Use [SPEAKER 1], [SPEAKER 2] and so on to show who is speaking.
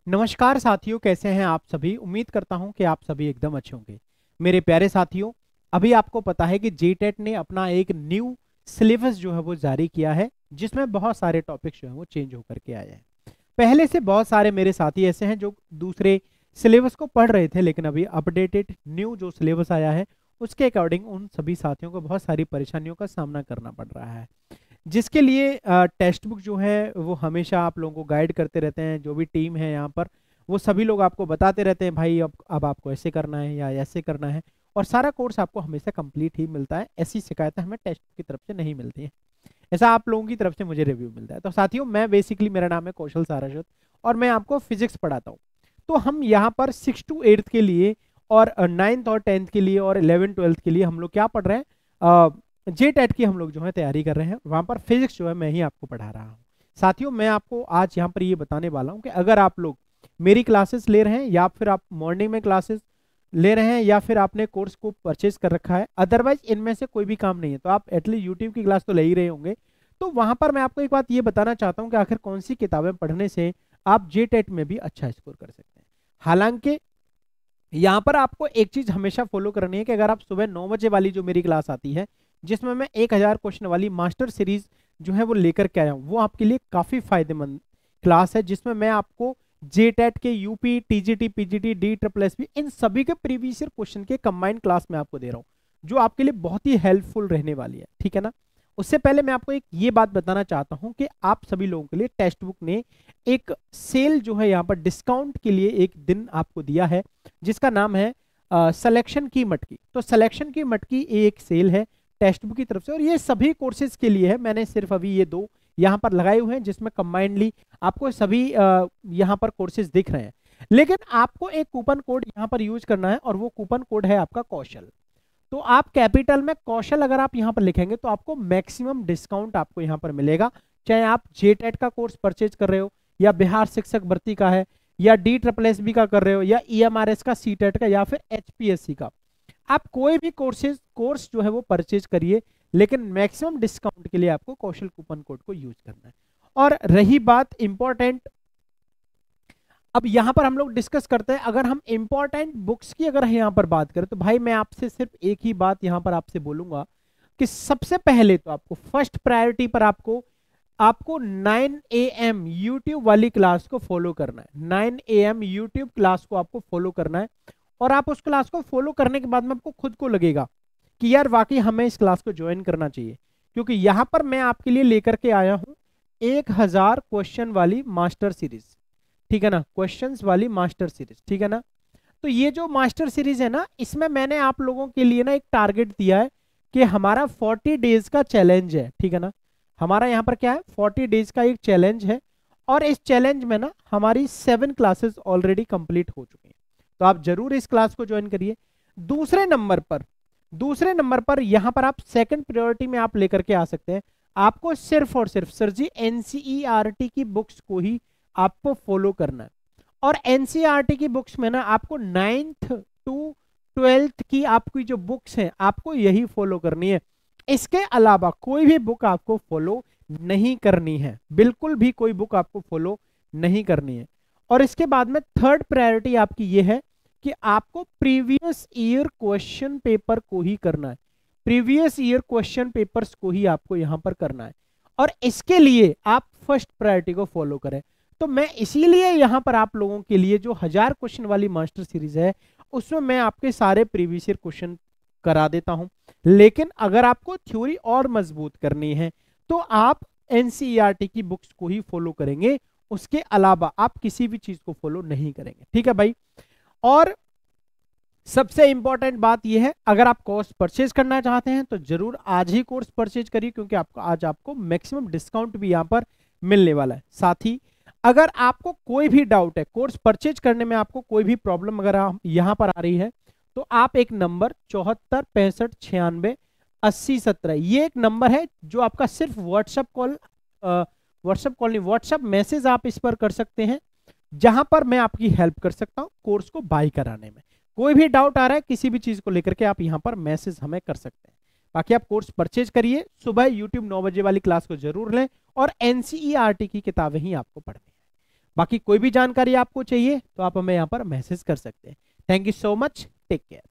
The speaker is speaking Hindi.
[SPEAKER 1] नमस्कार साथियों, कैसे हैं आप सभी। उम्मीद करता हूं कि आप सभी एकदम अच्छे होंगे। मेरे प्यारे साथियों, अभी आपको पता है कि जेटेट ने अपना एक न्यू सिलेबस जो है वो जारी किया है, जिसमें बहुत सारे टॉपिक्स जो है वो चेंज होकर के आए हैं। पहले से बहुत सारे मेरे साथी ऐसे हैं जो दूसरे सिलेबस को पढ़ रहे थे, लेकिन अभी अपडेटेड न्यू जो सिलेबस आया है उसके अकॉर्डिंग उन सभी साथियों को बहुत सारी परेशानियों का सामना करना पड़ रहा है, जिसके लिए टेक्स्ट बुक जो है वो हमेशा आप लोगों को गाइड करते रहते हैं। जो भी टीम है यहाँ पर, वो सभी लोग आपको बताते रहते हैं, भाई अब आपको ऐसे करना है या ऐसे करना है, और सारा कोर्स आपको हमेशा कंप्लीट ही मिलता है। ऐसी शिकायतें हमें टेक्स्ट बुक की तरफ से नहीं मिलती हैं, ऐसा आप लोगों की तरफ से मुझे रिव्यू मिलता है। तो साथियों, मैं बेसिकली, मेरा नाम है कौशल सारस्वत और मैं आपको फिजिक्स पढ़ाता हूँ। तो हम यहाँ पर 6 to 8 के लिए और 9th और 10th के लिए और 11th 12th के लिए हम लोग क्या पढ़ रहे हैं, जे टेट की हम लोग जो है तैयारी कर रहे हैं। वहां पर फिजिक्स जो है मैं ही आपको पढ़ा रहा हूँ। साथियों, मैं आपको आज यहाँ पर ये बताने वाला हूँ कि अगर आप लोग मेरी क्लासेस ले रहे हैं, या फिर आप मॉर्निंग में क्लासेस ले रहे हैं, या फिर आपने कोर्स को परचेज कर रखा है, अदरवाइज इनमें से कोई भी काम नहीं है, तो आप एटलीस्ट यूट्यूब की क्लास तो ले ही रहे होंगे। तो वहां पर मैं आपको एक बात ये बताना चाहता हूँ कि आखिर कौन सी किताबें पढ़ने से आप जे टेट में भी अच्छा स्कोर कर सकते हैं। हालांकि यहाँ पर आपको एक चीज हमेशा फॉलो करनी है कि अगर आप सुबह 9 बजे वाली जो मेरी क्लास आती है, जिसमें मैं 1000 क्वेश्चन वाली मास्टर सीरीज जो है वो लेकर के आया हूँ, वो आपके लिए काफी फायदेमंद क्लास है, जिसमें मैं आपको जेटेट के UP, TGT, PGT, D triple S P, इन सभी के प्रीवियस ईयर क्वेश्चन के कंबाइंड क्लास में आपको दे रहा हूँ, जो आपके लिए बहुत ही हेल्पफुल रहने वाली है। ठीक है ना। उससे पहले मैं आपको एक ये बात बताना चाहता हूं कि आप सभी लोगों के लिए टेक्स्ट बुक ने एक सेल जो है यहाँ पर डिस्काउंट के लिए एक दिन आपको दिया है, जिसका नाम है सिलेक्शन की मटकी। तो सिलेक्शन की मटकी एक सेल है टेक्स्ट बुक की तरफ से, और ये सभी कोर्सेज के लिए है। मैंने सिर्फ अभी ये दो यहाँ पर लगाए हुए हैं, जिसमें कंबाइंडली आपको सभी यहाँ पर कोर्सेज दिख रहे हैं। लेकिन आपको एक कूपन कोड यहाँ पर यूज करना है, और वो कूपन कोड है आपका कौशल। तो आप कैपिटल में कौशल अगर आप यहाँ पर लिखेंगे तो आपको मैक्सिमम डिस्काउंट आपको यहाँ पर मिलेगा। चाहे आप जेटेट का कोर्स परचेज कर रहे हो, या बिहार शिक्षक भर्ती का है, या डी ट्रिपल एस बी का कर रहे हो, या ईएमआरएस का, सीटेट का, या फिर एचपीएससी का, आप कोई भी कोर्स जो है वो परचेज करिए, लेकिन मैक्सिमम डिस्काउंट के लिए आपको कौशल कूपन कोड को यूज करना है। और रही बात इंपॉर्टेंट, अब यहां पर हम लोग डिस्कस करते हैं, अगर हम इंपॉर्टेंट बुक्स की अगर यहां पर बात करें, तो भाई मैं आपसे सिर्फ एक ही बात यहां पर आपसे बोलूंगा कि सबसे पहले तो आपको फर्स्ट प्रायोरिटी पर आपको आपको 9 AM यूट्यूब वाली क्लास को फॉलो करना है। 9 AM यूट्यूब क्लास को आपको फॉलो करना है, और आप उस क्लास को फॉलो करने के बाद में आपको खुद को लगेगा कि यार वाकई हमें इस क्लास को ज्वाइन करना चाहिए, क्योंकि यहां पर मैं आपके लिए लेकर के आया हूं 1000 क्वेश्चन वाली मास्टर सीरीज। ठीक है ना, क्वेश्चंस वाली मास्टर सीरीज। ठीक है ना। तो ये जो मास्टर सीरीज है ना, इसमें मैंने आप लोगों के लिए ना एक टारगेट दिया है कि हमारा 40 डेज का चैलेंज है। ठीक है ना, हमारा यहाँ पर क्या है, 40 डेज का एक चैलेंज है, और इस चैलेंज में ना हमारी 7 क्लासेस ऑलरेडी कंप्लीट हो चुकी हैं। तो आप जरूर इस क्लास को ज्वाइन करिए। दूसरे नंबर पर यहाँ पर आप सेकंड प्रायोरिटी में आप लेकर के आ सकते हैं। आपको सिर्फ और सिर्फ सर जी एनसीईआरटी की बुक्स को ही आपको फॉलो करना है, और एनसीईआरटी की बुक्स में ना आपको 9th to 12th की आपकी जो बुक्स हैं आपको यही फॉलो करनी है। इसके अलावा कोई भी बुक आपको फॉलो नहीं करनी है, बिल्कुल भी कोई बुक आपको फॉलो नहीं करनी है। और इसके बाद में थर्ड प्रायोरिटी आपकी ये है कि आपको प्रीवियस ईयर क्वेश्चन पेपर को ही करना है। प्रीवियस ईयर क्वेश्चन पेपर्स को ही आपको यहां पर करना है, और इसके लिए आप फर्स्ट प्रायोरिटी को फॉलो करें। तो मैं इसीलिए यहां पर आप लोगों के लिए जो 1000 क्वेश्चन वाली मास्टर सीरीज है, उसमें मैं आपके सारे प्रीवियस ईयर क्वेश्चन करा देता हूं। लेकिन अगर आपको थ्योरी और मजबूत करनी है, तो आप एनसीईआरटी की बुक्स को ही फॉलो करेंगे, उसके अलावा आप किसी भी चीज को फॉलो नहीं करेंगे। ठीक है भाई। और सबसे इंपॉर्टेंट बात यह है, अगर आप कोर्स परचेज करना चाहते हैं तो जरूर आज ही कोर्स परचेज करिए, क्योंकि आपको आज आपको मैक्सिमम डिस्काउंट भी यहां पर मिलने वाला है। साथ ही अगर आपको कोई भी डाउट है, कोर्स परचेज करने में आपको कोई भी प्रॉब्लम अगर यहां पर आ रही है, तो आप एक नंबर 74 65 96 80 17, ये एक नंबर है जो आपका सिर्फ व्हाट्सएप मैसेज आप इस पर कर सकते हैं, जहां पर मैं आपकी हेल्प कर सकता हूं कोर्स को बाय कराने में। कोई भी डाउट आ रहा है किसी भी चीज को लेकर के, आप यहां पर मैसेज हमें कर सकते हैं। बाकी आप कोर्स परचेज करिए, सुबह YouTube 9 बजे वाली क्लास को जरूर लें, और एनसीईआरटी की किताबें ही आपको पढ़नी है। बाकी कोई भी जानकारी आपको चाहिए तो आप हमें यहाँ पर मैसेज कर सकते हैं। Thank you so much, take care.